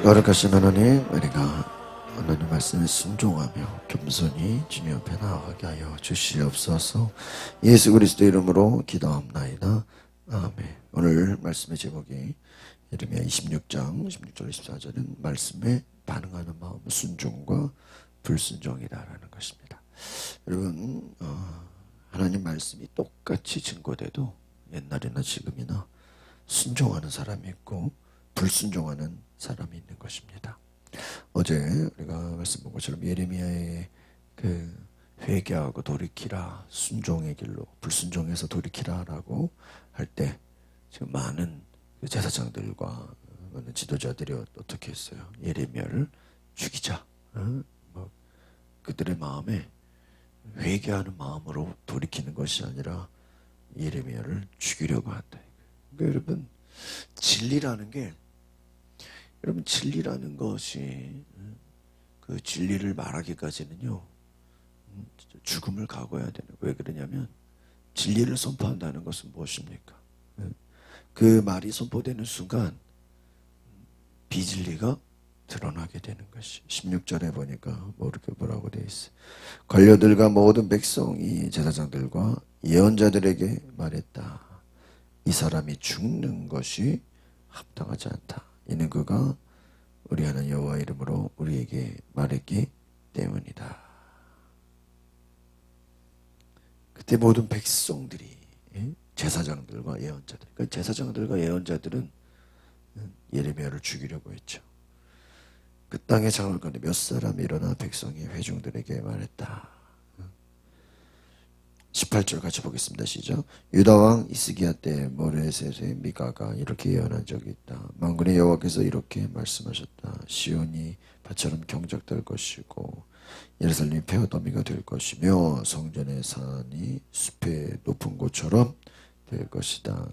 거룩하신 하나님, 우리가 하나님 말씀에 순종하며 겸손히 주님 앞에 나아가게 하여 주시옵소서. 예수 그리스도 이름으로 기도합나이다. 아멘. 오늘 말씀의 제목이 예레미야 26장 16절 24절은 말씀에 반응하는 마음, 순종과 불순종이다라는 것입니다. 여러분, 하나님 말씀이 똑같이 증거돼도 옛날이나 지금이나 순종하는 사람이 있고 불순종하는 사람이 있는 것입니다. 어제 우리가 말씀 본 것처럼 예레미야의 그 회개하고 돌이키라, 순종의 길로 불순종해서 돌이키라라고 할 때 지금 많은 제사장들과 많은 지도자들이 어떻게 했어요? 예레미야를 죽이자. 뭐 그들의 마음에 회개하는 마음으로 돌이키는 것이 아니라 예레미야를 죽이려고 한다. 그러니까 여러분, 진리라는 게, 여러분 진리라는 것이 그 진리를 말하기까지는요 죽음을 각오해야 되는 거예요. 왜 그러냐면 진리를 선포한다는 것은 무엇입니까? 그 말이 선포되는 순간 비진리가 드러나게 되는 것이 16절에 보니까 뭐라고 되어 있어요. 관료들과 모든 백성이 제사장들과 예언자들에게 말했다. 이 사람이 죽는 것이 합당하지 않다. 이는 그가 우리 하나님 여호와 이름으로 우리에게 말했기 때문이다. 그때 모든 백성들이, 제사장들과 예언자들, 그러니까 제사장들과 예언자들은 예레미야를 죽이려고 했죠. 그 땅에 장을 건네 몇 사람이 일어나 백성이 회중들에게 말했다. 18절 같이 보겠습니다. 시작. 유다왕 이스기야 때 모레셋의 미가가 이렇게 예언한 적이 있다. 만군의 여호와께서 이렇게 말씀하셨다. 시온이 밭처럼 경작될 것이고 예루살렘이 폐허더미가 될 것이며 성전의 산이 숲의 높은 곳처럼 될 것이다.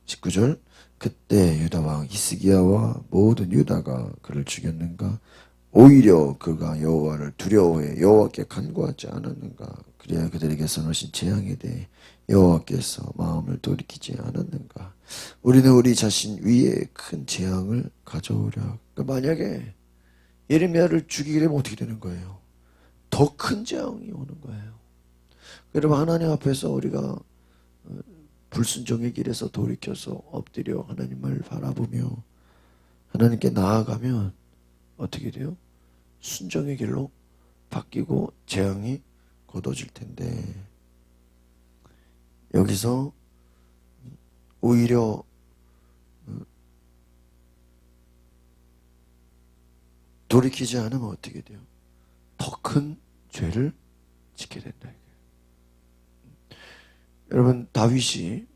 19절. 그때 유다왕 히스기야와 모든 유다가 그를 죽였는가? 오히려 그가 여호와를 두려워해 여호와께 간구하지 않았는가? 그래야 그들에게 선하신 재앙에 대해 여호와께서 마음을 돌이키지 않았는가? 우리는 우리 자신 위에 큰 재앙을 가져오려. 그러니까 만약에 예레미야를 죽이게 되면 어떻게 되는 거예요? 더 큰 재앙이 오는 거예요. 여러분, 하나님 앞에서 우리가 불순종의 길에서 돌이켜서 엎드려 하나님을 바라보며 하나님께 나아가면 어떻게 돼요? 순종의 길로 바뀌고 재앙이 거둬질 텐데, 여기서 오히려 돌이키지 않으면 어떻게 돼요? 더 큰 죄를 짓게 된다. 여러분, 다윗이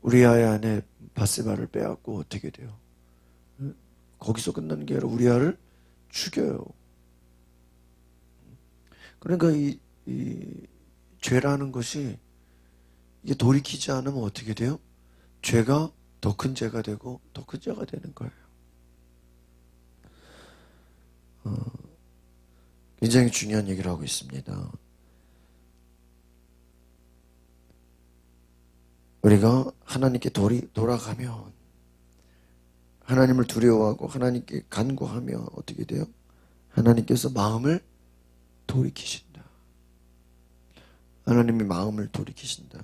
우리아의 아내 바세바를 빼앗고 어떻게 돼요? 거기서 끝나는 게 아니라 우리아를 죽여요. 그러니까 이 죄라는 것이 이게 돌이키지 않으면 어떻게 돼요? 죄가 더 큰 죄가 되고 더 큰 죄가 되는 거예요. 굉장히 중요한 얘기를 하고 있습니다. 우리가 하나님께 돌아가면, 하나님을 두려워하고 하나님께 간구하면 어떻게 돼요? 하나님께서 마음을 돌이키신다. 하나님이 마음을 돌이키신다.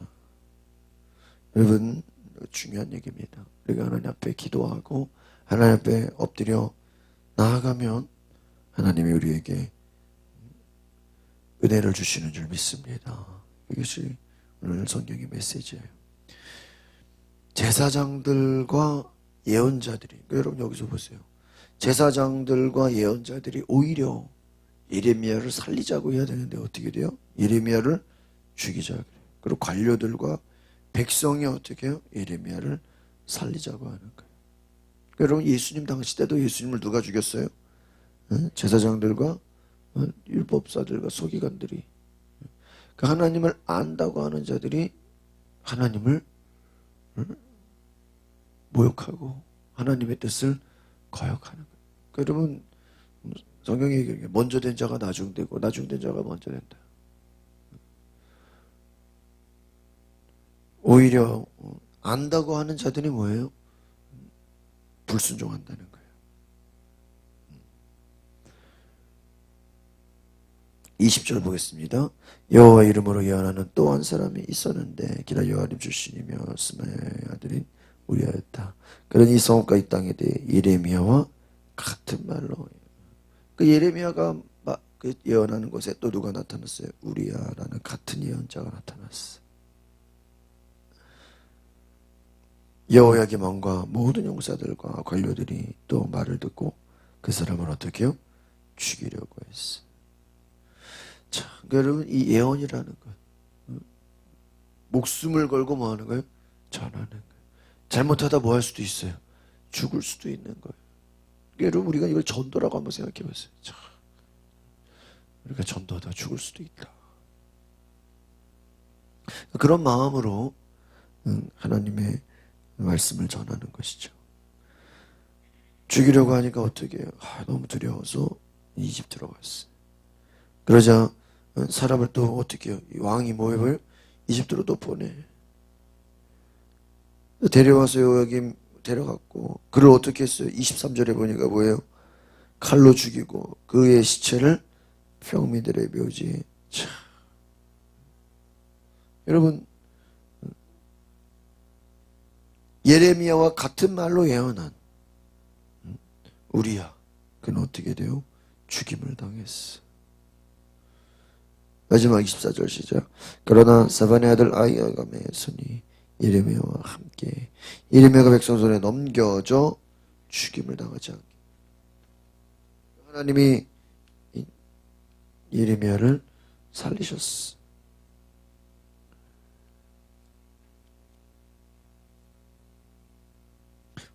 여러분, 중요한 얘기입니다. 우리가 하나님 앞에 기도하고 하나님 앞에 엎드려 나아가면 하나님이 우리에게 은혜를 주시는 줄 믿습니다. 이것이 오늘 성경의 메시지예요. 제사장들과 예언자들이, 여러분 여기서 보세요. 제사장들과 예언자들이 오히려 예레미야를 살리자고 해야 되는데 어떻게 돼요? 예레미야를 죽이자 그래요. 그리고 관료들과 백성이 어떻게 해요? 예레미야를 살리자고 하는 거예요. 여러분, 예수님 당시 때도 예수님을 누가 죽였어요? 제사장들과 율법사들과 서기관들이. 그 하나님을 안다고 하는 자들이 하나님을 모욕하고 하나님의 뜻을 거역하는 거예요. 여러분, 성경에 얘기하는 게 먼저 된 자가 나중되고 나중된 자가 먼저 된다. 오히려 안다고 하는 자들이 뭐예요? 불순종한다는 거예요. 20절 보겠습니다. 여호와 이름으로 예언하는 또 한 사람이 있었는데 기라 요아림 출신이며 스마야의 아들인 우리아였다. 그는 이 성읍과 이 땅에 대해 예레미야와 같은 말로, 그 예레미야가 그 예언하는 곳에 또 누가 나타났어요? 우리아라는 같은 예언자가 나타났어. 여호야김 왕과 모든 용사들과 관료들이 또 말을 듣고 그 사람을 어떻게 해요? 죽이려고 했어. 자, 그러니까 여러분, 이 예언이라는 것, 목숨을 걸고 뭐 하는 거예요? 전하는 거예요. 잘못하다 뭐 할 수도 있어요? 죽을 수도 있는 거예요. 그러니까 여러분, 우리가 이걸 전도라고 한번 생각해 보세요. 자, 우리가 전도하다 죽을 수도 있다. 그런 마음으로 하나님의 말씀을 전하는 것이죠. 죽이려고 하니까 어떻게 해요? 너무 두려워서 이집트로 갔어요. 그러자 사람을 또 어떻게 해요? 왕이 뭐 해봐요? 이집트로 또 보내. 데려와서 여기 데려갔고, 그를 어떻게 했어요? 23절에 보니까 뭐예요? 칼로 죽이고 그의 시체를 평민들의 묘지에. 참. 여러분, 예레미야와 같은 말로 예언한 우리야, 그는 어떻게 돼요? 죽임을 당했어. 마지막 24절 시작. 그러나 사반의 아들 아이아감의 손이 예레미야와 함께 예레미야가 백성 손에 넘겨져 죽임을 당하지 않게, 하나님이 예레미야를 살리셨어.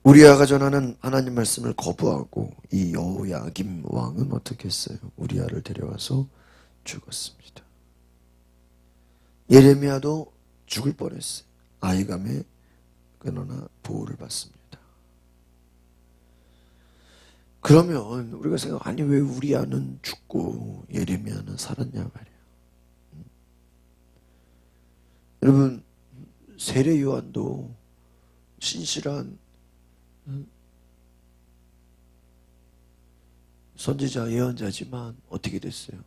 우리아가 전하는 하나님 말씀을 거부하고 이 여호야김 왕은 어떻게 했어요? 우리아를 데려와서 죽었습니다. 예레미야도 죽을 뻔했어요. 아이감의 그러나 보호를 받습니다. 그러면 우리가 생각, 아니 왜 우리아는 죽고 예레미야는 살았냐 말이에요. 여러분, 세례 요한도 신실한 선지자 예언자지만 어떻게 됐어요?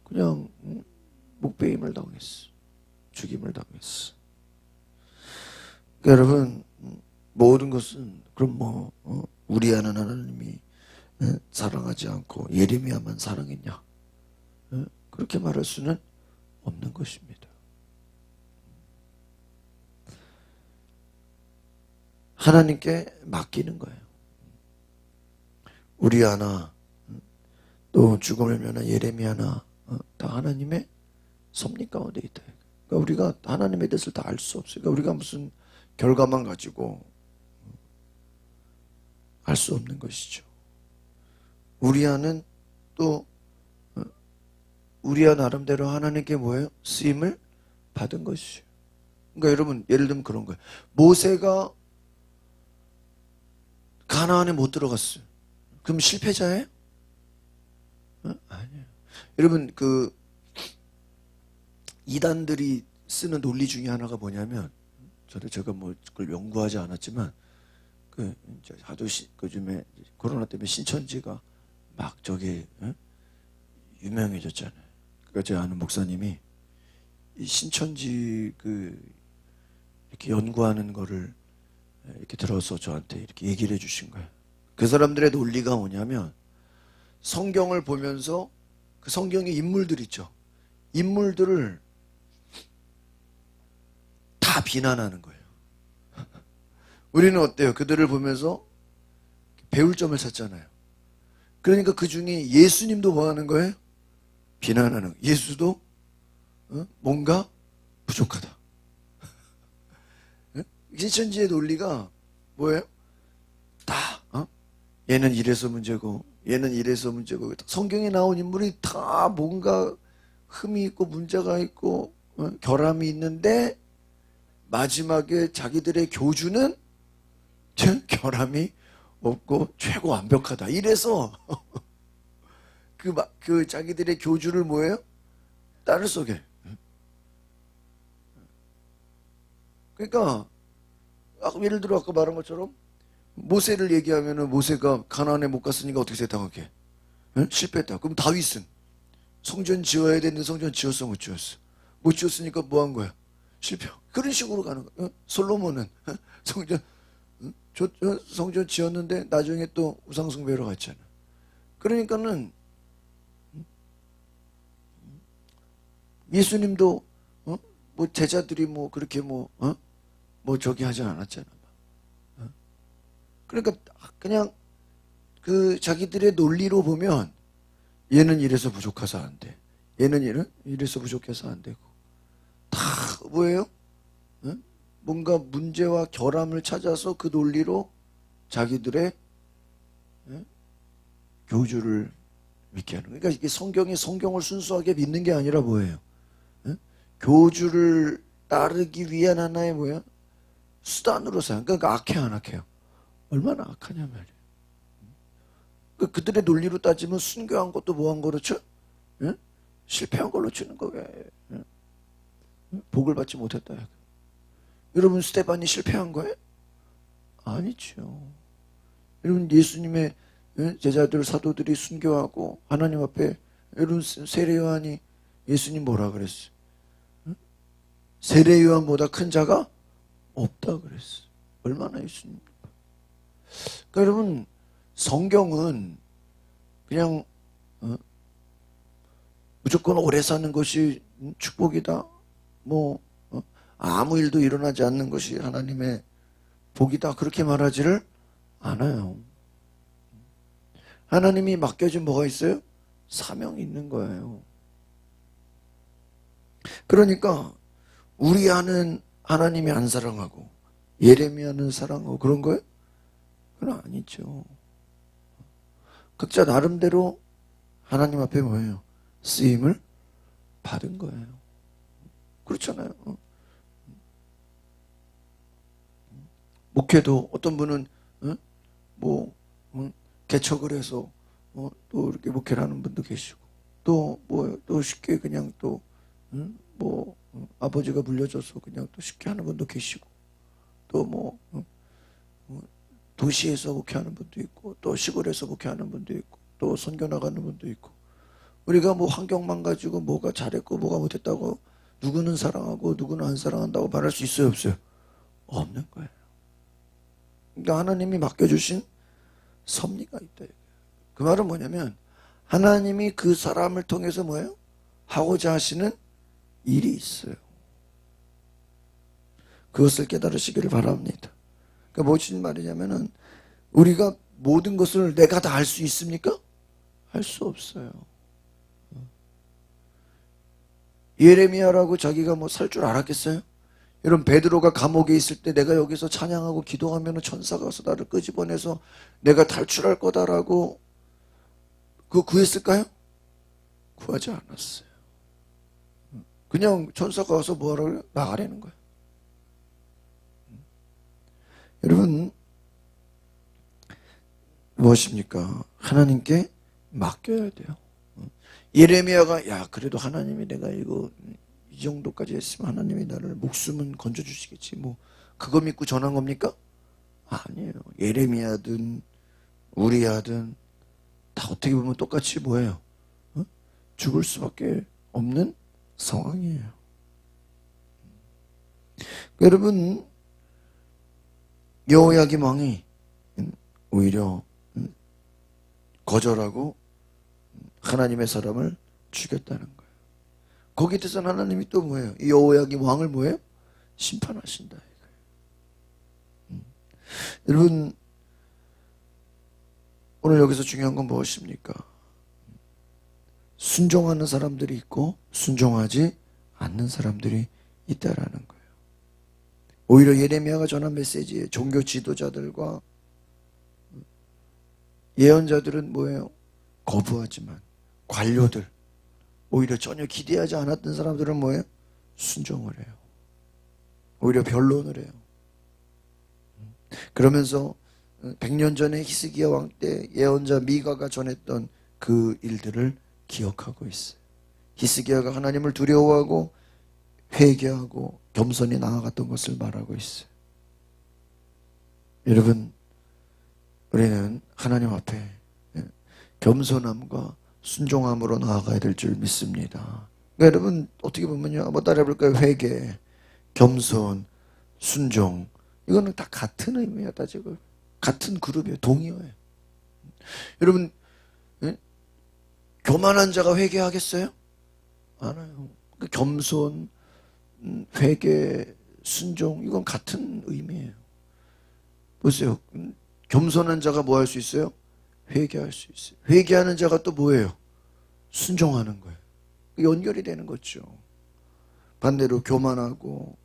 그냥 목배임을 당했어. 죽임을 당했어. 그러니까 여러분, 모든 것은 그럼 뭐 우리아는 하나님이 사랑하지 않고 예레미야만 사랑했냐? 그렇게 말할 수는 없는 것입니다. 하나님께 맡기는 거예요. 우리아나 또 죽음을 면한 예레미야나 다 하나님의 섭리 가운데 있다. 그러니까 우리가 하나님의 뜻을 다 알 수 없어요. 그러니까 우리가 무슨 결과만 가지고 알 수 없는 것이죠. 우리아는 또 우리아 나름대로 하나님께 뭐예요? 쓰임을 받은 것이죠. 그러니까 여러분, 예를 들면 그런 거예요. 모세가 가나안에 못 들어갔어요. 그럼 실패자예요? 아니에요. 여러분, 그 이단들이 쓰는 논리 중에 하나가 뭐냐면, 제가 뭐 그걸 연구하지 않았지만, 그 하도 그즘에 코로나 때문에 신천지가 막 유명해졌잖아요. 그러니까 제가 아는 목사님이 이 신천지 이렇게 연구하는 거를 이렇게 들어서 저한테 이렇게 얘기를 해주신 거예요. 그 사람들의 논리가 뭐냐면, 성경을 보면서 그 성경의 인물들 있죠. 인물들을 다 비난하는 거예요. 우리는 어때요? 그들을 보면서 배울 점을 찾잖아요. 그러니까 그 중에 예수님도 뭐 하는 거예요? 비난하는 거예요. 예수도 뭔가 부족하다. 신천지의 논리가 뭐예요? 다 얘는 이래서 문제고 얘는 이래서 문제고, 성경에 나온 인물이 다 뭔가 흠이 있고 문제가 있고 결함이 있는데 마지막에 자기들의 교주는 결함이 없고 최고 완벽하다. 이래서 그 자기들의 교주를 뭐예요? 딸을 속에. 그러니까 예를 들어 아까 말한 것처럼 모세를 얘기하면은 모세가 가나안에 못 갔으니까 어떻게 생각해? 응? 실패했다. 그럼 다윗은 성전 지어야 되는데 성전 지었어 못 지었어? 못 지었으니까 뭐 한 거야? 실패. 그런 식으로 가는 거야. 응? 솔로몬은 성전 성전 지었는데 나중에 또 우상숭배로 갔잖아. 그러니까는 예수님도 뭐 제자들이 뭐 그렇게 뭐 저기 하지 않았잖아. 그러니까 그냥 그 자기들의 논리로 보면 얘는 이래서 부족해서 안 돼. 얘는 이래서 부족해서 안 되고. 다 뭐예요? 뭔가 문제와 결함을 찾아서 그 논리로 자기들의 교주를 믿게 하는 거예요. 그러니까 이게 성경을 순수하게 믿는 게 아니라 뭐예요? 교주를 따르기 위한 하나의 뭐야? 수단으로 사용. 그러니까 악해 안 악해요? 얼마나 악하냐 말이에요. 그들의 논리로 따지면 순교한 것도 뭐한 거로 쳐? 예? 실패한 걸로 치는 거예요. 예? 복을 받지 못했다. 여러분 스테반이 실패한 거예요? 아니죠. 여러분 예수님의 제자들 사도들이 순교하고 하나님 앞에 여러분 세례 요한이 예수님 뭐라 그랬어요? 세례 요한보다 큰 자가 없다 그랬어요. 얼마나 예수님. 그러니까 여러분 성경은 그냥 무조건 오래 사는 것이 축복이다. 뭐 아무 일도 일어나지 않는 것이 하나님의 복이다. 그렇게 말하지를 않아요. 하나님이 맡겨준 뭐가 있어요? 사명이 있는 거예요. 그러니까 우리아는 하나님이 안 사랑하고 예레미야는 사랑하고 그런 거예요? 그건 아니죠. 각자 나름대로 하나님 앞에 뭐예요? 쓰임을 받은 거예요. 그렇잖아요. 목회도 어떤 분은 뭐 개척을 해서 또 이렇게 목회를 하는 분도 계시고 또 뭐 또 쉽게 그냥 또 뭐 아버지가 물려줘서 그냥 또 쉽게 하는 분도 계시고 또 뭐 도시에서 목회하는 분도 있고 또 시골에서 목회하는 분도 있고 또 선교 나가는 분도 있고 우리가 뭐 환경만 가지고 뭐가 잘했고 뭐가 못했다고 누구는 사랑하고 누구는 안 사랑한다고 말할 수 있어요 없어요? 없는 거예요. 그러니까 하나님이 맡겨주신 섭리가 있다. 그 말은 뭐냐면 하나님이 그 사람을 통해서 뭐예요? 하고자 하시는 일이 있어요. 그것을 깨달으시기를 바랍니다. 그러니까 무슨 말이냐면은 우리가 모든 것을 내가 다 할 수 있습니까? 할 수 없어요. 예레미야라고 자기가 뭐 살 줄 알았겠어요? 여러분 베드로가 감옥에 있을 때 내가 여기서 찬양하고 기도하면 천사가 와서 나를 끄집어내서 내가 탈출할 거다라고 그거 구했을까요? 구하지 않았어요. 그냥 천사가 와서 뭐하라고요? 나가라는 거예요. 여러분 무엇입니까? 하나님께 맡겨야 돼요. 예레미야가 야 그래도 하나님이 내가 이거 이 정도까지 했으면 하나님이 나를 목숨은 건져주시겠지 뭐 그거 믿고 전한 겁니까? 아니에요. 예레미야든 우리야든 다 어떻게 보면 똑같이 뭐예요? 죽을 수밖에 없는 상황이에요. 여러분 여호야김 왕이 오히려 거절하고 하나님의 사람을 죽였다는 거예요. 거기에 대해서는 하나님이 또 뭐예요? 이 여호야김 왕을 뭐예요? 심판하신다. 여러분 오늘 여기서 중요한 건 무엇입니까? 순종하는 사람들이 있고 순종하지 않는 사람들이 있다라는 거예요. 오히려 예레미야가 전한 메시지에 종교 지도자들과 예언자들은 뭐예요? 거부하지만 관료들 오히려 전혀 기대하지 않았던 사람들은 뭐예요? 순종을 해요. 오히려 변론을 해요. 그러면서 100년 전에 히스기야 왕 때 예언자 미가가 전했던 그 일들을 기억하고 있어요. 히스기야가 하나님을 두려워하고 회개하고 겸손히 나아갔던 것을 말하고 있어요. 여러분 우리는 하나님 앞에 겸손함과 순종함으로 나아가야 될 줄 믿습니다. 그러니까 여러분 어떻게 보면요, 한번 따라해볼까요? 회개, 겸손, 순종, 이거는 다 같은 의미예요. 따지고 같은 그룹이에요. 동의어예요. 여러분 교만한 자가 회개하겠어요? 안 해요. 그 겸손, 회개, 순종, 이건 같은 의미예요. 보세요. 겸손한 자가 뭐 할 수 있어요? 회개할 수 있어요. 회개하는 자가 또 뭐예요? 순종하는 거예요. 연결이 되는 거죠. 반대로 교만하고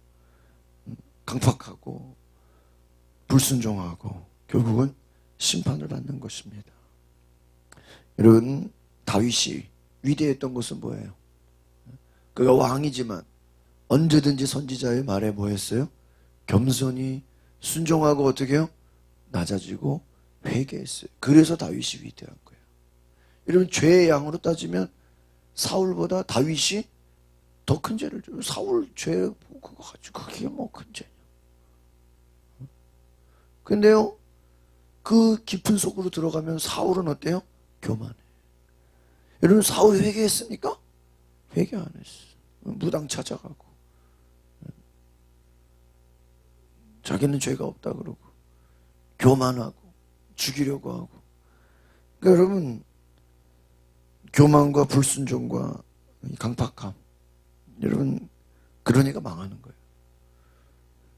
강팍하고 불순종하고 결국은 심판을 받는 것입니다. 여러분 다윗이 위대했던 것은 뭐예요? 그가 왕이지만 언제든지 선지자의 말에 뭐 했어요? 겸손히 순종하고 어떻게 해요? 낮아지고 회개했어요. 그래서 다윗이 위대한 거예요. 여러분 죄의 양으로 따지면 사울보다 다윗이 더 큰 죄를 줘. 사울 죄 그거 가지고 그게 뭐 큰 죄냐. 근데요 그 깊은 속으로 들어가면 사울은 어때요? 교만해. 여러분 사울 회개했습니까? 회개 안 했어. 무당 찾아가고 자기는 죄가 없다 그러고 교만하고 죽이려고 하고. 그러니까 여러분 교만과 불순종과 강팍함, 여러분 그러니까 망하는 거예요.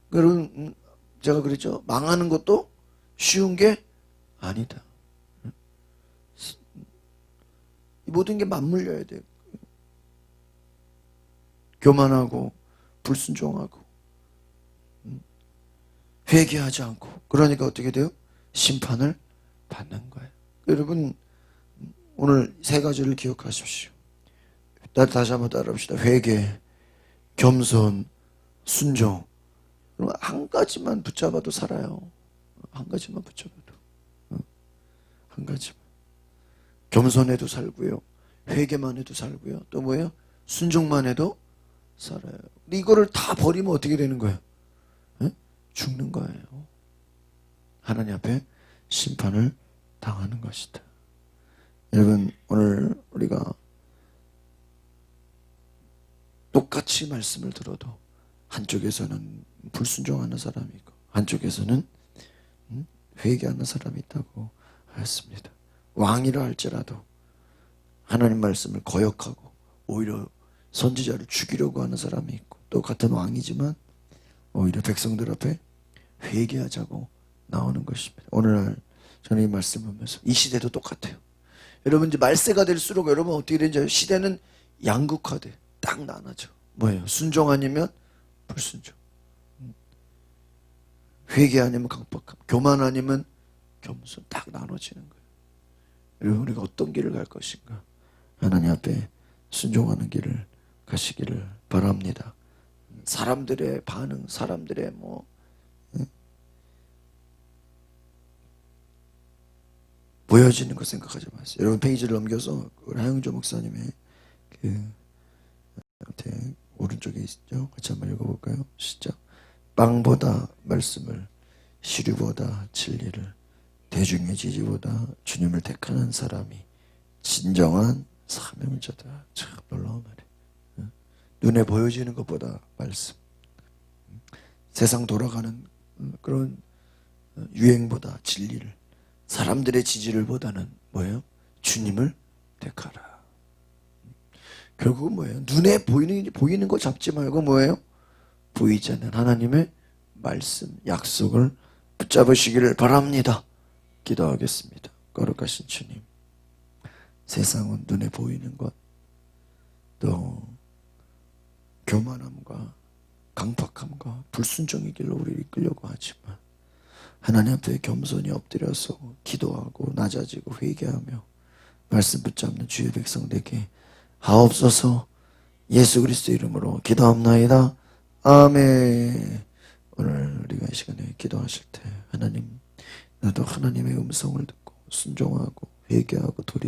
그러니까 여러분 제가 그랬죠. 망하는 것도 쉬운 게 아니다. 모든 게 맞물려야 돼요. 교만하고 불순종하고 회개하지 않고 그러니까 어떻게 돼요? 심판을 받는 거예요. 여러분 오늘 세 가지를 기억하십시오. 다시 한번 따라합시다. 회개, 겸손, 순종. 한 가지만 붙잡아도 살아요. 한 가지만 붙잡아도. 한 가지만. 겸손해도 살고요. 회개만 해도 살고요. 또 뭐예요? 순종만 해도 살아요. 근데 이거를 다 버리면 어떻게 되는 거예요? 죽는 거예요. 하나님 앞에 심판을 당하는 것이다. 여러분 오늘 우리가 똑같이 말씀을 들어도 한쪽에서는 불순종하는 사람이 있고 한쪽에서는 회개하는 사람이 있다고 했습니다. 왕이라 할지라도 하나님 말씀을 거역하고 오히려 선지자를 죽이려고 하는 사람이 있고 또 같은 왕이지만 오히려 백성들 앞에 회개하자고 나오는 것입니다. 오늘날 저는 이 말씀을 보면서 이 시대도 똑같아요. 여러분 이제 말세가 될수록 여러분 어떻게 되는지 시대는 양극화돼. 딱 나눠져. 뭐예요? 순종 아니면 불순종. 회개 아니면 강박함. 교만 아니면 겸손. 딱 나눠지는 거예요. 여러분 우리가 어떤 길을 갈 것인가? 하나님 앞에 순종하는 길을 가시기를 바랍니다. 사람들의 반응, 사람들의 보여지는 거 생각하지 마세요. 여러분 페이지를 넘겨서 우리 하영조 목사님의 오른쪽에 있죠. 같이 한번 읽어볼까요? 시작. 빵보다 말씀을, 시류보다 진리를, 대중의 지지보다 주님을 택하는 사람이 진정한 사명자다. 참 놀라운 말이에요. 눈에 보여지는 것보다 말씀, 세상 돌아가는 그런 유행보다 진리를, 사람들의 지지를 보다는 뭐예요? 주님을 택하라. 결국은 뭐예요? 눈에 보이는 거 잡지 말고 뭐예요? 보이지 않는 하나님의 말씀, 약속을 붙잡으시기를 바랍니다. 기도하겠습니다. 거룩하신 주님, 세상은 눈에 보이는 것, 또 교만함과 강팍함과 불순종의 길로 우리를 이끌려고 하지만 하나님 앞에 겸손히 엎드려서 기도하고 낮아지고 회개하며 말씀 붙잡는 주의 백성되게 하옵소서. 예수 그리스도 이름으로 기도합나이다. 아멘. 오늘 우리가 이 시간에 기도하실 때 하나님, 나도 하나님의 음성을 듣고 순종하고 회개하고 돌이키고